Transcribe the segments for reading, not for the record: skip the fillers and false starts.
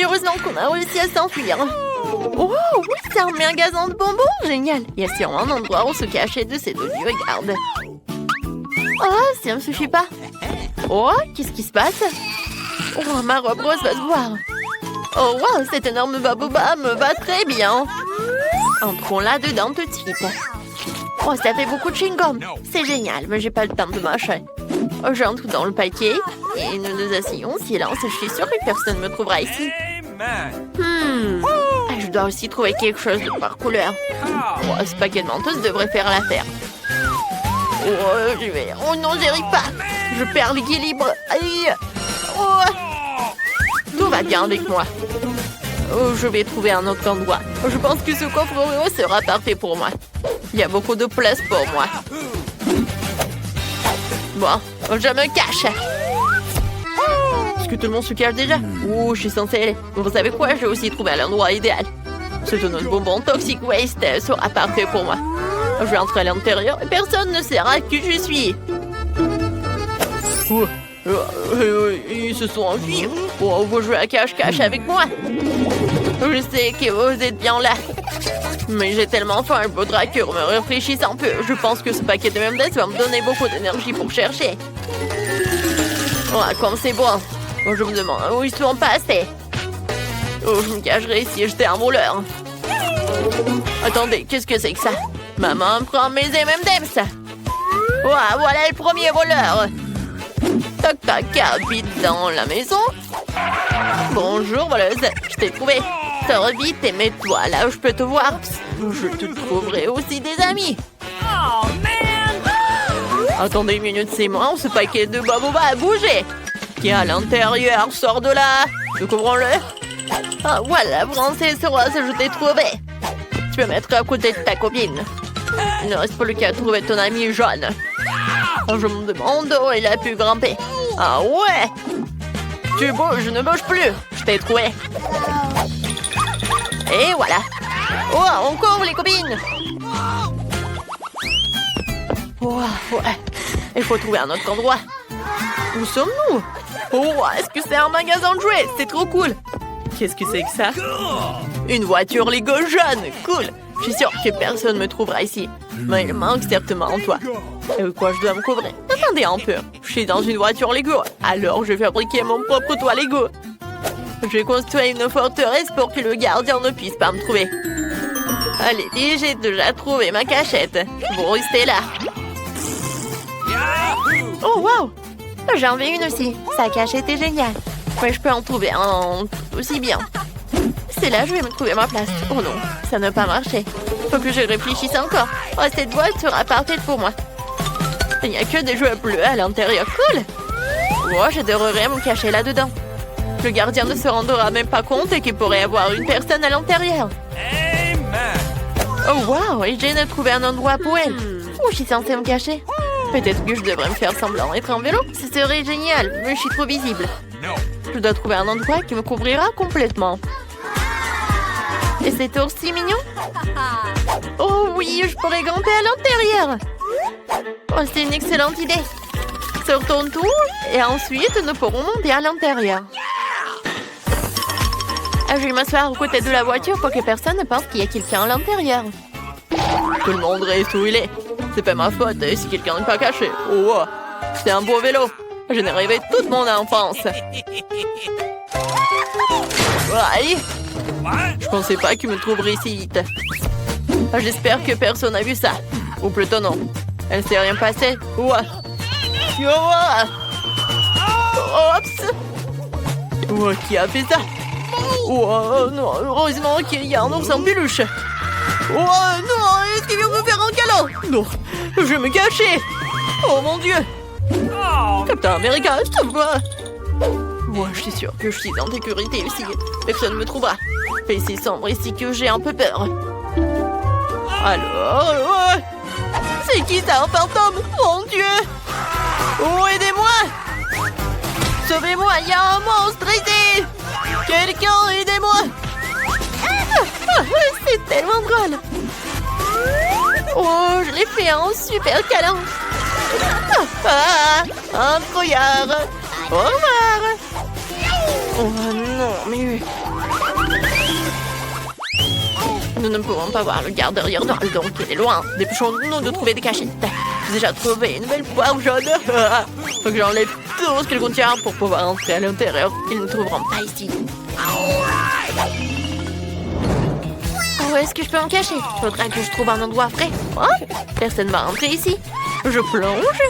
heureusement qu'on a réussi à s'enfuir. Oh, oui, c'est un magasin de bonbons. Génial. Il y a sûrement un endroit où se cacher de ces deux lieux. Regarde. Oh, ça me suffit pas. Oh, qu'est-ce qui se passe? Oh, ma robe rose va se voir. Oh, wow, cet énorme baboba me va très bien. Entrons là-dedans tout de suite. Oh, ça fait beaucoup de chewing-gum. C'est génial, mais j'ai pas le temps de mâcher. Oh, j'entre dans le paquet et nous nous asseyons. Silence, je suis sûre que personne ne me trouvera ici. Je dois aussi trouver quelque chose de par couleur. Oh, ce paquet de mentos devrait faire l'affaire. Oh non, j'y arrive pas. Je perds l'équilibre. Aïe. Oh. Tout va bien avec moi. Oh, je vais trouver un autre endroit. Je pense que ce coffre sera parfait pour moi. Il y a beaucoup de place pour moi. Bon, je me cache. Est-ce que tout le monde se cache déjà? Oh, je suis censée aller. Vous savez quoi? J'ai aussi trouvé l'endroit idéal. Ce tonneau de bonbons Toxic Waste sera parfait pour moi. Je vais entrer à l'intérieur et personne ne saura qui je suis. Ils se sont enfuis. Oh, vous jouez à cache-cache avec moi. Je sais que vous êtes bien là. Mais j'ai tellement faim, il faudra que je me réfléchisse un peu. Je pense que ce paquet de M&M's va me donner beaucoup d'énergie pour chercher. Oh, comme c'est bon. Oh, je me demande où ils sont passés. Oh, je me cacherai si j'étais un voleur. Attendez, qu'est-ce que c'est que ça? Maman prend mes M&M's. Oh, voilà le premier voleur. Toc toc, habite dans la maison. Bonjour voleuse, je t'ai trouvé. Sors vite et mets-toi là où je peux te voir. Je te trouverai aussi des amis. Oh man! Attendez une minute, c'est moi ou ce paquet de baboba a bougé? Qui est à l'intérieur, sors de là. Découvrons-le. Ah voilà, princesse rose, je t'ai trouvé. Tu peux mettre à côté de ta copine. Il ne reste plus qu'à trouver ton ami John. Je me demande où il a pu grimper. Ah ouais! Tu bouges, je ne bouge plus. Je t'ai trouvé. Et voilà. Oh, on court les copines. Oh, ouais. Il faut trouver un autre endroit. Où sommes-nous? Oh, est-ce que c'est un magasin de jouets? C'est trop cool. Qu'est-ce que c'est que ça? Une voiture Lego jaune. Cool. Je suis sûre que personne ne me trouvera ici. Mais il manque certainement toi. Et quoi je dois me couvrir? Attendez un peu. Je suis dans une voiture Lego. Alors je vais fabriquer mon propre toit Lego. Je vais construire une forteresse pour que le gardien ne puisse pas me trouver. Allez, j'ai déjà trouvé ma cachette. Vous restez là. Oh, wow! J'en veux une aussi. Sa cachette est géniale. Mais je peux en trouver un aussi bien. C'est là, je vais me trouver ma place. Oh non, ça n'a pas marché. Faut que je réfléchisse encore. Oh, cette boîte sera parfaite pour moi. Il n'y a que des jouets bleus à l'intérieur. Cool! Oh, j'adorerais me cacher là-dedans. Le gardien ne se rendra même pas compte qu'il pourrait y avoir une personne à l'intérieur. Oh, wow! Et j'ai trouvé un endroit pour elle. Où je suis censée me cacher? Peut-être que je devrais me faire semblant être en vélo. Ce serait génial, mais je suis trop visible. Je dois trouver un endroit qui me couvrira complètement. Et c'est aussi mignon. Oh oui, je pourrais grimper à l'intérieur. Oh, c'est une excellente idée. Sortons tout et ensuite nous pourrons monter à l'intérieur. Je vais m'asseoir aux côtés de la voiture pour que personne ne pense qu'il y a quelqu'un à l'intérieur. Tout le monde reste où il est. C'est pas ma faute si quelqu'un n'est pas caché. Oh, c'est un beau vélo. Je n'ai rêvé toute mon enfance. Oh, allez. Je pensais pas qu'il me trouverait si vite. J'espère que personne n'a vu ça. Ou plutôt non. Elle s'est rien passé. Ouah. Oups. Ouah, qui a fait ça? Oh non, heureusement qu'il y a un ours en peluche. Oh non, est-ce qu'il vient me faire un câlin? Non, je vais me cacher. Oh mon Dieu. Captain America, stop-moi. Moi, je suis sûre que je suis en sécurité ici. Personne ne me trouvera. Mais c'est sombre ici que j'ai un peu peur. Alors, c'est qui ça, un fantôme? Mon Dieu! Oh, aidez-moi! Sauvez-moi, il y a un monstre ici! Quelqu'un, aidez-moi! C'est tellement drôle! Oh, je l'ai fait un super câlin! Un trouillard! Au revoir! Oh non, mais... Nous ne pouvons pas voir le garde derrière nous, donc il est loin. Dépêchons-nous de trouver des cachettes. J'ai déjà trouvé une nouvelle poire jaune. Faut que j'enlève tout ce qu'il contient pour pouvoir entrer à l'intérieur. Ils ne trouveront pas ici. Où est-ce que je peux me cacher? Il faudra que je trouve un endroit frais. Oh, personne ne va entrer ici. Je plonge.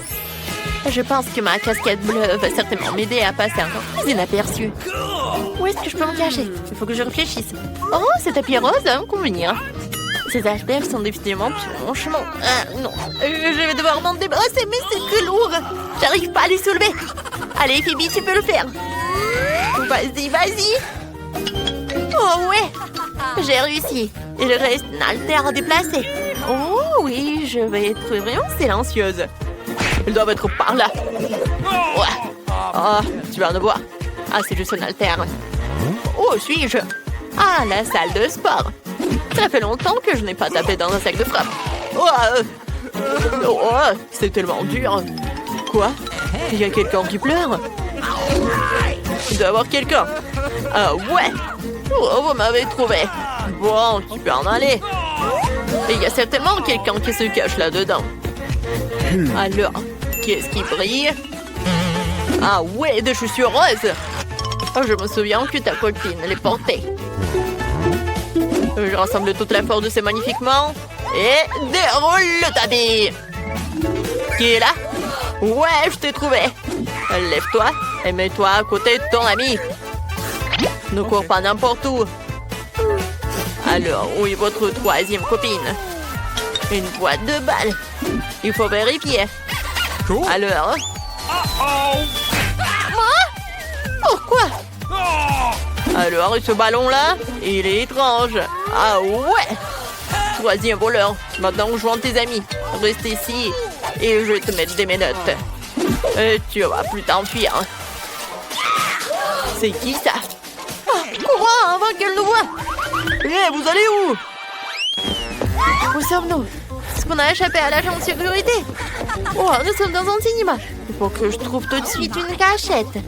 Je pense que ma casquette bleue va certainement m'aider à passer encore plus inaperçue. Où est-ce que je peux me cacher? Il faut que je réfléchisse. Oh, ce tapis rose va me convenir. Ces icebergs sont définitivement plus mon chemin. Non, je vais devoir m'en débarrasser, mais c'est très lourd. J'arrive pas à les soulever. Allez, Phoebe, tu peux le faire. Vas-y, vas-y. Oh ouais, j'ai réussi. Il reste une haltère à déplacer. Oh oui, je vais être vraiment silencieuse. Ils doivent être par là. Ouais. Ah, tu vas en voir. Ah, c'est juste une haltère. Où suis-je? Ah, la salle de sport. Ça fait longtemps que je n'ai pas tapé dans un sac de frappe. Oh, c'est tellement dur. Quoi? Il y a quelqu'un qui pleure? Il doit y avoir quelqu'un. Ah ouais. Oh, vous m'avez trouvé. Bon, tu peux en aller. Et il y a certainement quelqu'un qui se cache là-dedans. Alors, qu'est-ce qui brille? Ah ouais, des chaussures roses. Oh, je me souviens que ta copine les portait. Je rassemble toute la force de ces magnifiquement et déroule le tapis. Qui est là? Ouais, je t'ai trouvé. Lève-toi et mets-toi à côté de ton ami. Ne cours pas n'importe où. Alors, où est votre troisième copine? Une boîte de balles. Il faut vérifier. Alors... Pourquoi? Alors, ce ballon-là, il est étrange. Ah ouais! Troisième voleur. Maintenant, rejoins tes amis. Reste ici et je vais te mettre des menottes. Et tu vas plus t'enfuir. C'est qui ça? Courons avant qu'elle nous voie. Hé, vous allez où? Où sommes-nous? Est-ce qu'on a échappé à l'agent de sécurité? Oh, nous sommes dans un cinéma. Il faut que je trouve tout de suite une cachette.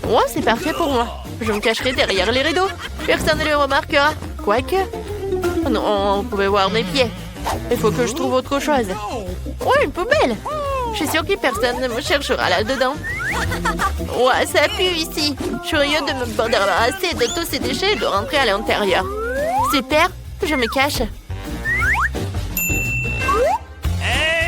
Oh, c'est parfait pour moi. Je me cacherai derrière les rideaux. Personne ne les remarquera. Quoique... Oh non, on pouvait voir mes pieds. Il faut que je trouve autre chose. Oh, une poubelle. Je suis sûre que personne ne me cherchera là-dedans. Ouais, ça pue ici. Je suis curieux de me débarrasser de tous ces déchets et de rentrer à l'intérieur. Super, je me cache.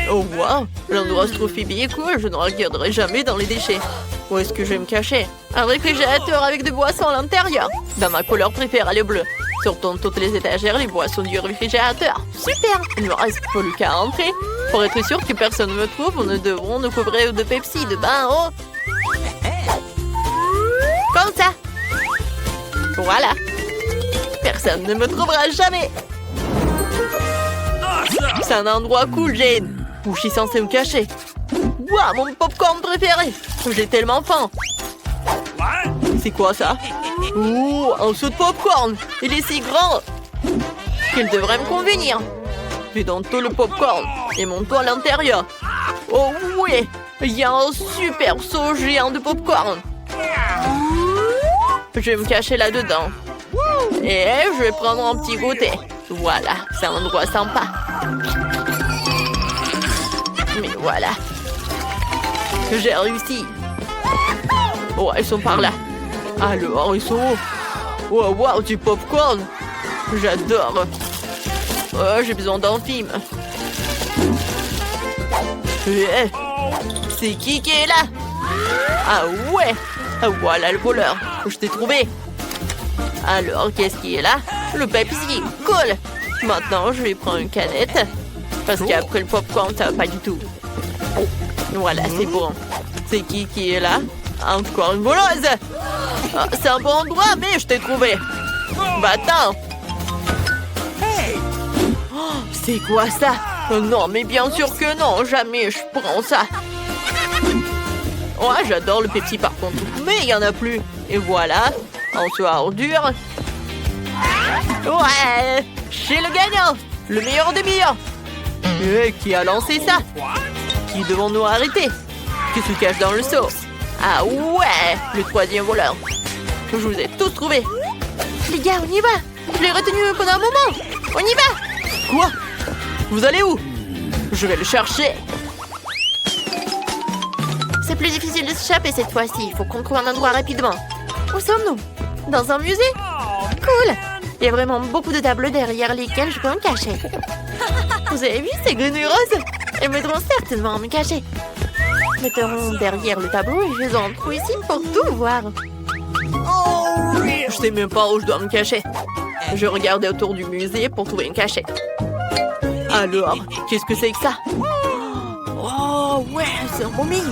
Oh wow, l'endroit se trouve Phoebe et cool, je ne regarderai jamais dans les déchets. Où est-ce que je vais me cacher? Un réfrigérateur avec des boissons à l'intérieur. Dans ma couleur préférée, le bleu. Sortons toutes les étagères, les boissons du réfrigérateur. Super, il ne me reste plus qu'à entrer. Pour être sûr que personne ne me trouve, nous devrons nous couvrir de Pepsi, de bain haut. Comme ça. Voilà. Personne ne me trouvera jamais. C'est un endroit cool, Jane. Où je suis censée me cacher. Waouh, mon popcorn préféré. J'ai tellement faim. C'est quoi ça? Ouh, un seau de popcorn. Il est si grand qu'il devrait me convenir. J'ai dans tout le popcorn et mon toit à l'intérieur. Oh oui, il y a un super seau géant de popcorn. Je vais me cacher là-dedans. Et je vais prendre un petit goûter. Voilà, c'est un endroit sympa. Mais voilà. J'ai réussi. Oh, ils sont par là. Alors, ils sont où? Oh, wow, du popcorn. J'adore. Oh, j'ai besoin d'un film. C'est qui est là? Ah ouais. Voilà le voleur. Je t'ai trouvé. Alors, qu'est-ce qui est là? Le Pepsi. Cool. Maintenant, je vais prendre une canette. Parce qu'après le popcorn, ça va pas du tout. Voilà, c'est bon. C'est qui est là? Encore une voleuse. Oh, c'est un bon endroit, mais je t'ai trouvé. Va-t'en. Oh, c'est quoi ça? Oh, non, mais bien sûr que non. Jamais je prends ça. Oh, j'adore le Pepsi par contre. Mais il n'y en a plus. Et voilà, un seau à ordures. Ouais, j'ai le gagnant. Le meilleur des meilleurs. Et qui a lancé ça? Qui devons-nous arrêter? Qui se cache dans le seau? Ah ouais, le troisième voleur. Je vous ai tous trouvés. Les gars, on y va. Je l'ai retenu pendant un moment. On y va. Quoi? Vous allez où? Je vais le chercher. C'est plus difficile de s'échapper cette fois-ci. Il faut qu'on trouve un endroit rapidement. Où sommes-nous? Dans un musée? Cool. Il y a vraiment beaucoup de tableaux derrière lesquels je peux me cacher. Vous avez vu ces grenouilles roses? Elles m'aideront certainement à me cacher. Mettrons derrière le tableau et faisons un trou ici pour tout voir. Je sais même pas où je dois me cacher. Je regardais autour du musée pour trouver une cachette. Alors, qu'est-ce que c'est que ça? Oh, ouais, c'est un momie.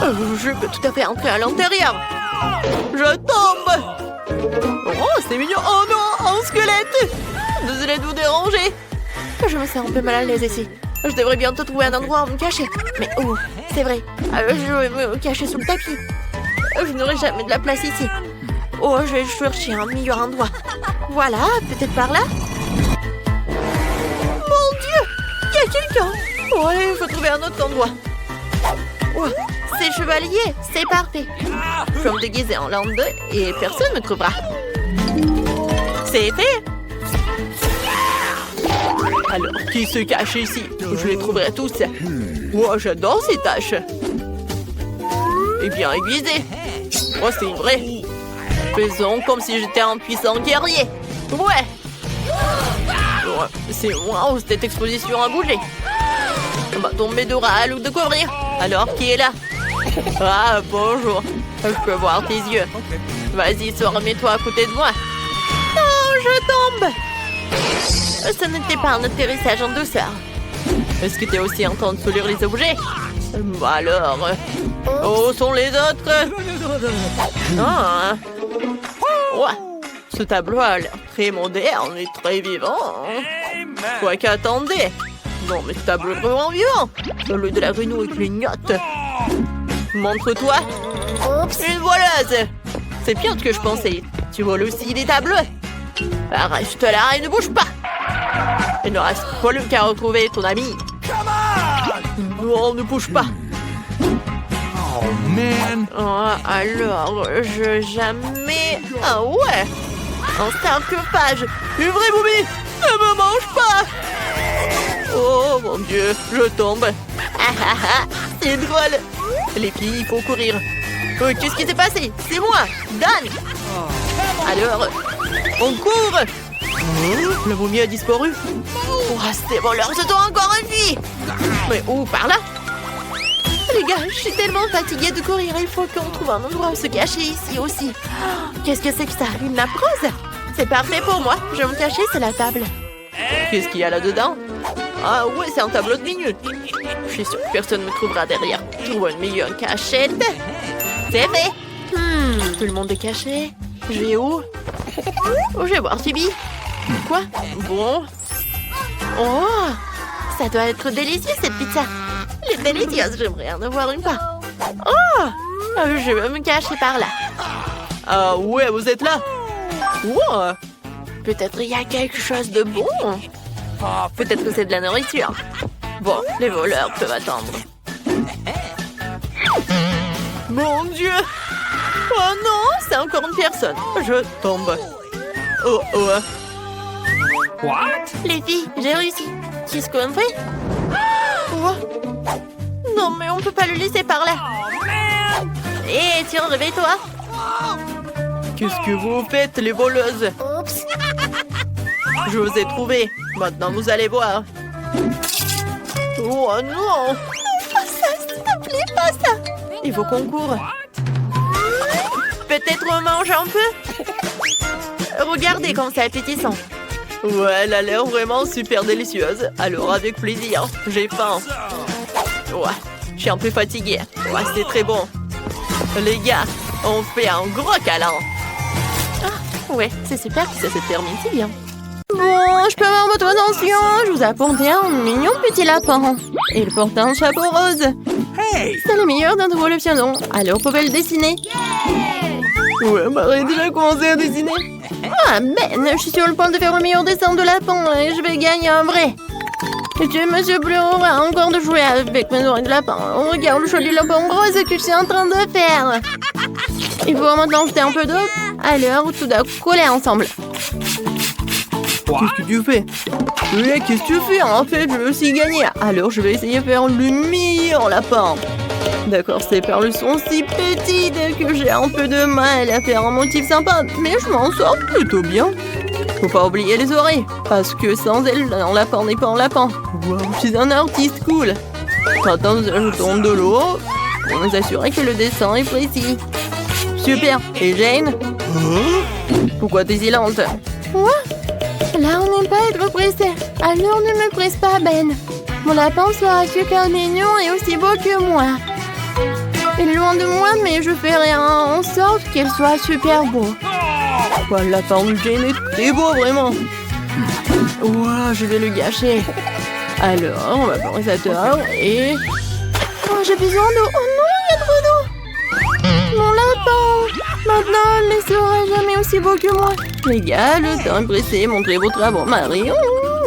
Je peux tout à fait entrer à l'intérieur. Je tombe. Oh, c'est mignon. Oh non, un squelette. Désolé de vous déranger. Je me sens un peu mal à l'aise ici. Je devrais bientôt trouver un endroit où me cacher. Mais où? C'est vrai. Je vais me cacher sous le tapis. Je n'aurai jamais de la place ici. Oh, je vais chercher un meilleur endroit. Voilà, peut-être par là. Mon Dieu, il y a quelqu'un. Ouais, il faut trouver un autre endroit. Ouais, c'est chevalier, c'est parfait. Je vais me déguiser en lande et personne ne me trouvera. C'est fait. Alors, qui se cache ici? Je les trouverai tous. Oh, j'adore ces tâches. Et bien aiguisé. Oh, c'est vrai. Faisons comme si j'étais un puissant guerrier. Ouais. C'est moi où cette exposition a bougé. On va tomber de râle ou de couvrir. Alors, qui est là? Ah, bonjour. Je peux voir tes yeux. Vas-y, sors, mets-toi à côté de moi. Oh, je tombe. Ce n'était pas un atterrissage en douceur. Est-ce que tu es aussi en train de soulire les objets? Alors, où sont les autres? Ah. Ouais. Ce tableau a l'air très moderne et très vivant. Quoi qu'attendez. Non, mais ce tableau est vraiment vivant. Celui de la grenouille clignote. Montre-toi. Une voleuse. C'est pire que je pensais. Tu voles aussi des tableaux. Reste là et ne bouge pas. Il ne reste plus qu'à retrouver ton ami. Non, ne bouge pas. Oh, man. Oh, alors, je jamais... Ah ouais. Un sarcophage. Une vraie momie. Ne me mange pas. Oh mon Dieu, je tombe. Ah ah ah, c'est drôle. Les filles, il faut courir. Qu'est-ce qui s'est passé? C'est moi, Dan. Alors, on court. La momie a disparu. Oh, ces voleurs se sont encore en vie. Mais où? Par là? Les gars, je suis tellement fatiguée de courir. Il faut qu'on trouve un endroit où se cacher ici aussi. Qu'est-ce que c'est que ça? Une nappe rose? C'est parfait pour moi. Je vais me cacher sur la table. Qu'est-ce qu'il y a là-dedans? Ah ouais, c'est un tableau de minutes. Je suis sûre que personne ne me trouvera derrière. Trouve une meilleure cachette. C'est fait. Tout le monde est caché. Je vais où? Oh, je vais voir Phoebe. Quoi? Bon. Oh, ça doit être délicieux cette pizza. Elle est délicieuse, j'aimerais en avoir une part. Oh, je vais me cacher par là. Ah ouais, vous êtes là? Wow. Peut-être il y a quelque chose de bon. Peut-être que c'est de la nourriture. Bon, les voleurs peuvent attendre. Mon Dieu! Oh non, c'est encore une personne. Je tombe. Oh oh. What? Les filles, j'ai réussi. Qu'est-ce qu'on fait? Oh. Non, mais on peut pas le laisser par là. Hé, tiens, réveille-toi. Qu'est-ce que vous faites, les voleuses? Oups. Je vous ai trouvé. Maintenant, vous allez voir. Oh non! Pas ça, s'il te plaît, pas ça. Il faut qu'on court. Peut-être on mange un peu? Regardez comme c'est appétissant. Ouais, elle a l'air vraiment super délicieuse. Alors, avec plaisir. J'ai faim. Ouais, je suis un peu fatiguée. Ouais, c'est très bon. Les gars, on fait un gros câlin. Ah, ouais, c'est super que ça se termine si bien. Bon, je peux avoir votre attention. Je vous ai apporté un mignon petit lapin. Il porte un chapeau rose. Hey! C'est le meilleur d'entre vous le piano. Alors, vous pouvez le dessiner. Ouais, Marie a déjà commencé à dessiner. Ah, Ben, je suis sur le point de faire le meilleur dessin de lapin et je vais gagner un vrai. Et Monsieur Bleu aura encore de jouer avec mes oreilles de lapin. On regarde le joli lapin rose que je suis en train de faire. Il faut maintenant jeter un peu d'eau. Alors, tout doit coller ensemble. Qu'est-ce que tu fais? Oui, qu'est-ce que tu fais? En fait, je veux aussi gagner. Alors, je vais essayer de faire le meilleur lapin. D'accord, ces perles sont si petites que j'ai un peu de mal à faire un motif sympa. Mais je m'en sors plutôt bien. Faut pas oublier les oreilles. Parce que sans elles, un lapin n'est pas un lapin. Wow, je suis un artiste cool. Maintenant, nous ajoutons de l'eau pour nous assurer que le dessin est précis. Super. Et Jane? Pourquoi t'es silente? Quoi? Là, on n'aime pas être pressé. Alors ne me presse pas, Ben. Mon lapin sera super mignon et aussi beau que moi. Il est loin de moi, mais je ferai en sorte qu'il soit super beau. Oh, le lapin de Jane est très beau, vraiment. Wow, je vais le gâcher. Alors, on va prendre cette heure et... Oh, j'ai besoin d'eau. Oh non, il y a trop d'eau. Mon lapin. Maintenant, il ne sera jamais aussi beau que moi. Les gars, le temps est pressé. Montrez vos travaux. Marie,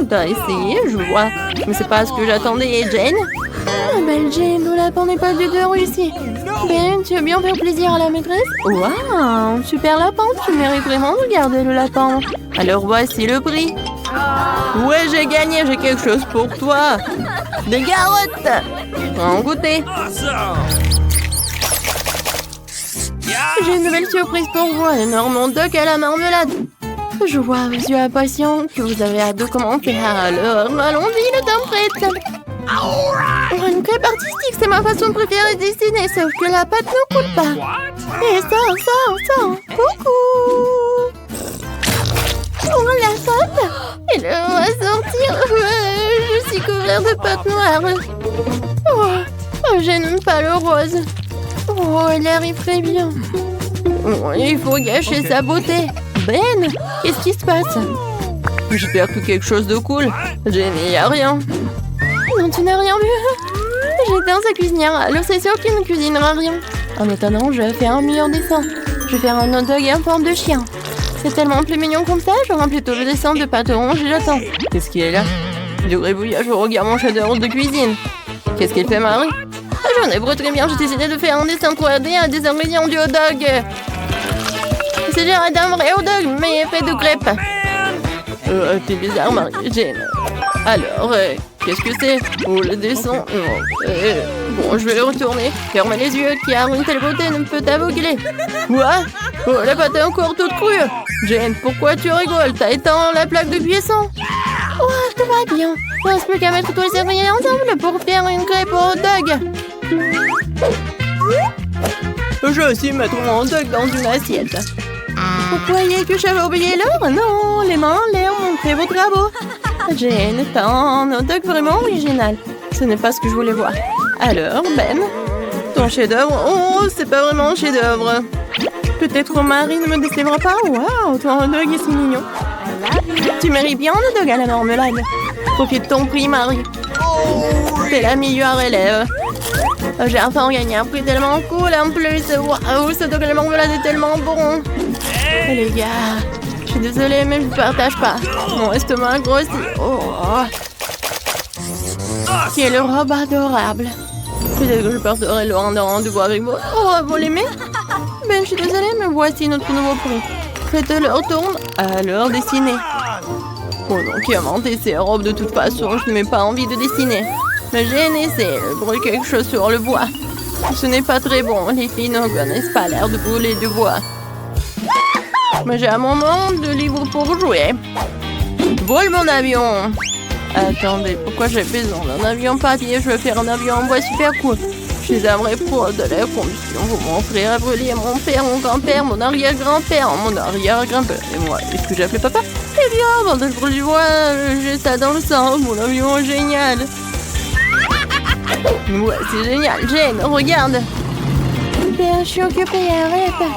t'as essayé, je vois. Mais c'est pas ce que j'attendais. Et Jane? Oh, belle Jane, le lapin n'est pas du tout réussi. Ben, tu veux bien faire plaisir à la maîtresse? Waouh, super lapin. Tu mérites vraiment de garder le lapin. Alors voici le prix. Ouais, j'ai gagné. J'ai quelque chose pour toi. Des carottes. En goûter. J'ai une nouvelle surprise pour vous, un énorme hot dog à la marmelade. Je vois vos yeux impatients que vous avez hâte de commencer. Alors, allons-y, le temps prête. Une crêpe artistique, c'est ma façon préférée de dessiner, sauf que la pâte ne coule pas. Et ça. Coucou. Oh, la pâte. Elle va sortir. Je suis couverte de pâte noire. Oh, je n'aime pas le rose. Oh, elle arrive très bien. Oh, il faut gâcher sa beauté. Ben, qu'est-ce qui se passe? J'espère que quelque chose de cool. Jane, il n'y a rien. Non, tu n'as rien vu. J'étais sa cuisinière, alors c'est sûr qu'il ne cuisinera rien. En attendant, je vais faire un meilleur dessin. Je vais faire un hot dog en forme de chien. C'est tellement plus mignon comme ça, j'aurai plutôt le dessin de pâte orange et j'attends. Qu'est-ce qu'il est là? Du gribouillage, je regarde mon chef-d'œuvre de cuisine. Qu'est-ce qu'il fait, Marie? J'en ai très bien, j'ai décidé de faire un dessin 3D à des ingrédients du hot dog. C'est genre d'un vrai hot dog, mais fait de crêpes. T'es bizarre, Marie Jane. Alors, qu'est-ce que c'est? Oh, le dessin. Bon, je vais le retourner. Ferme les yeux, car une telle beauté ne peut t'aveugler. Quoi? Oh, la pâte est encore toute crue. Jane, pourquoi tu rigoles? T'as éteint la plaque de cuisson? Oh, tout va bien. Il ne reste plus qu'à mettre tous les ingrédients ensemble pour faire une crêpe au hot dog. Je vais aussi mettre mon hot dog dans une assiette. Vous croyez que j'avais oublié l'heure? Non, les mains en l'air, montrez vos travaux. Jane, t'as un hot dog vraiment original. Ce n'est pas ce que je voulais voir. Alors, Ben, ton chef-d'œuvre? Oh, c'est pas vraiment un chef-d'œuvre. Peut-être Marie ne me décevra pas. Waouh, ton hot dog est si mignon. Tu mérites bien un hot dog à la marmelade. Profite de ton prix, Marie. T'es la meilleure élève. J'ai enfin gagné un prix tellement cool en plus. Waouh, ce dog à la marmelade est tellement bon. Et les gars, je suis désolée, mais je ne partage pas. Mon estomac grossit. Oh. Quelle robe adorable. Peut-être que je porterai le rendez-vous avec vous. Oh, vous l'aimez? Ben, je suis désolée, mais voici notre nouveau prix. Faites leur tourne, alors dessinez. Oh non, qui a inventé ces robes de toute façon, je n'ai pas envie de dessiner. Mais j'ai un essai, elle brûle quelque chose sur le bois. Ce n'est pas très bon, les filles ne connaissent pas l'air de brûler du bois. Mais j'ai un moment de livre pour jouer. Vole mon avion. Attendez, pourquoi j'ai besoin d'un avion papier? Je veux faire un avion en bois super cool. Je suis un vrai pro de la condition. Mon frère a brûlé, mon père, mon grand-père, mon arrière-grand-père, mon arrière-grand-père et moi. Est-ce que j'ai appelé papa? Eh bien, avant de brûler du bois, j'ai ça dans le sang. Mon avion est génial. Ouais, c'est génial. Jane, regarde. Ben, je suis occupée, arrête.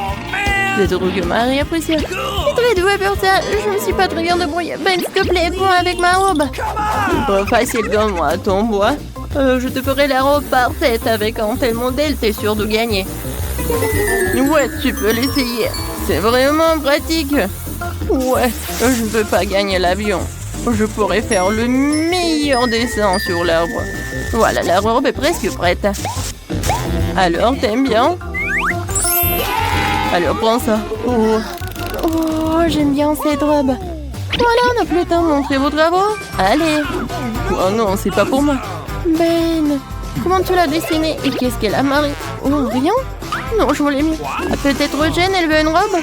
Des trucs que Marie apprécie. C'est très doué pour ça. Je me suis pas très bien débrouillée. Ben, s'il te plaît, moi avec ma robe. Pas facile, donne-moi ton bois. Je te ferai la robe parfaite avec un tel modèle, t'es sûr de gagner. Ouais, tu peux l'essayer. C'est vraiment pratique. Ouais, je ne peux pas gagner l'avion. Je pourrais faire le meilleur dessin sur l'arbre. Voilà, la robe est presque prête. Alors, t'aimes bien? Alors, prends ça. Oh, oh j'aime bien cette robe. Voilà, on n'a plus le temps de montrer vos travaux. Allez. Oh non, c'est pas pour moi. Ben, comment tu l'as dessinée? Et qu'est-ce qu'elle a, Marie? Oh, rien? Non, je voulais mieux. Ah, peut-être Jen, elle veut une robe?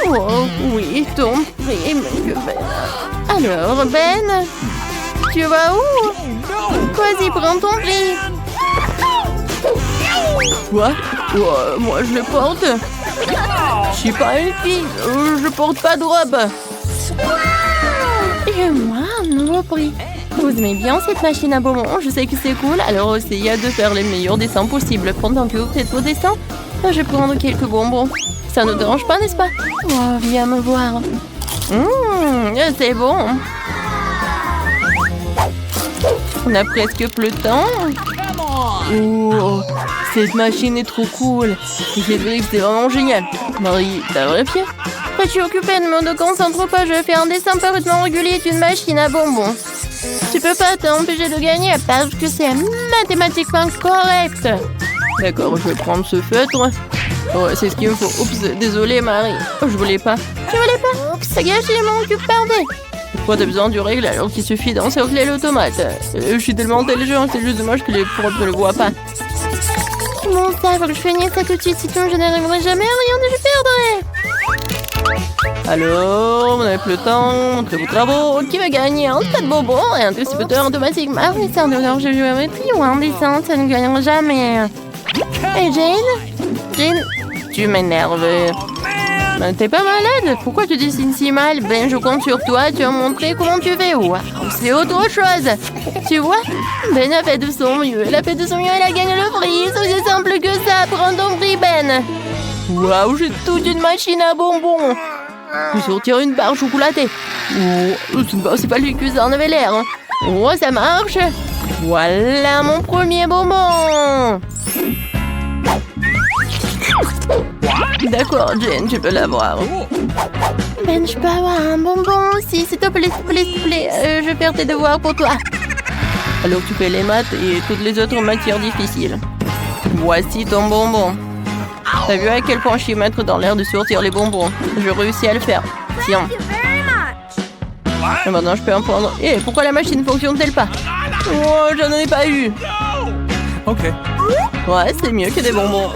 Oh, oui, ton prix, monsieur Ben. Alors, Ben, tu vas où? Vas-y, prends ton prix. Quoi? Oh, moi, je le porte. Je suis pas une fille. Je porte pas de robe. Et moi, un nouveau prix. Vous aimez bien cette machine à bonbons? Je sais que c'est cool, alors essayez de faire les meilleurs dessins possibles. Pendant que vous faites vos dessins, je vais prendre quelques bonbons. Ça ne dérange pas, n'est-ce pas? Oh, viens me voir. C'est bon. On a presque plus de temps. Oh, cette machine est trop cool. C'est vrai que c'est vraiment génial. Marie, t'as vérifié? Je suis occupée, ne me concentre pas. Je vais faire un dessin parfaitement régulier d'une machine à bonbons. Tu peux pas t'empêcher de gagner parce que c'est mathématiquement correct. D'accord, je vais prendre ce feutre. Oh, c'est ce qu'il me faut. Oups, désolée Marie. Oh, je voulais pas. Je voulais pas. Oups, ça gâche mon cube, pardon. Pourquoi t'as besoin du règle alors qu'il suffit d'encercler l'automate? Je suis tellement intelligent, c'est juste dommage que les profs ne le voient pas. Bon, ça, faut que je finisse ça tout de suite, sinon je n'arriverai jamais à rien et je perdrai. Alors, on n'a plus le temps, montrez vos travaux. Qui va gagner un tas de bonbons et un distributeur automatique? Ah oui, c'est un donneur de géométrie ou un dessin, ça ne gagnera jamais. Et Jane, tu m'énerves. T'es pas malade? Pourquoi tu dessines si mal? Ben, je compte sur toi, tu vas me montrer comment tu fais. Waouh, c'est autre chose. Tu vois? Ben a fait de son mieux. Elle a fait de son mieux, elle a gagné le prix. C'est aussi simple que ça. Prends ton prix, Ben. Waouh, j'ai toute une machine à bonbons. Je vais sortir une barre chocolatée. Oh, c'est pas lui que ça en avait l'air. Hein. Oh, ça marche. Voilà mon premier bonbon. D'accord, Jane, tu peux l'avoir. Ben, je peux avoir un bonbon aussi, s'il te plaît, s'il te plaît. Je vais faire tes devoirs pour toi. Alors tu fais les maths et toutes les autres matières difficiles. Voici ton bonbon. T'as vu à quel point je suis maître dans l'air de sortir les bonbons? Je réussis à le faire. Tiens. Et maintenant je peux en prendre. Et pourquoi la machine ne fonctionne-t-elle pas? Oh, j'en ai pas eu. Ok. Ouais, c'est mieux que des bonbons.